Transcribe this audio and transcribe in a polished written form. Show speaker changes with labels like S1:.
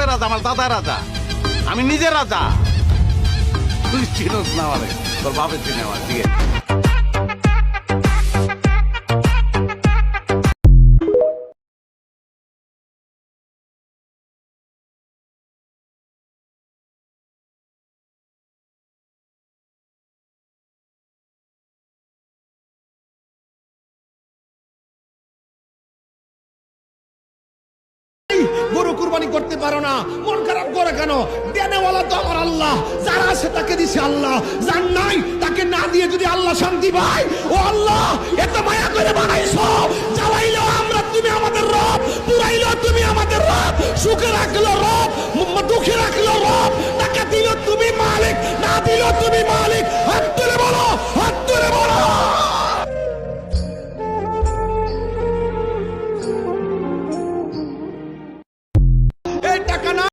S1: বাপের রাজা, আমার দাদা রাজা, আমি নিজে রাজা। তুই চিনোস না আমারে, তোর বাপের চিনে আমার। ঠিক আছে,
S2: গরু কুরবানি করতে পারো না, মন খারাপ করে কেন? দেনেওয়ালা তো আমার আল্লাহ, যারা আছে তাকে দিছে আল্লাহ, যার নাই তাকে না দিয়ে যদি আল্লাহ শান্তি পায়, ও আল্লাহ এত মায়া করে বানাইছো, জ্বালাইলেও আমরা তুমি আমাদের রব, পুরাইলেও তুমি আমাদের রব, সুখে রাখলো রব, দুঃখে রাখলো রব, তাকে দিল তুমি মালিক, না দিল তুমি মালিক।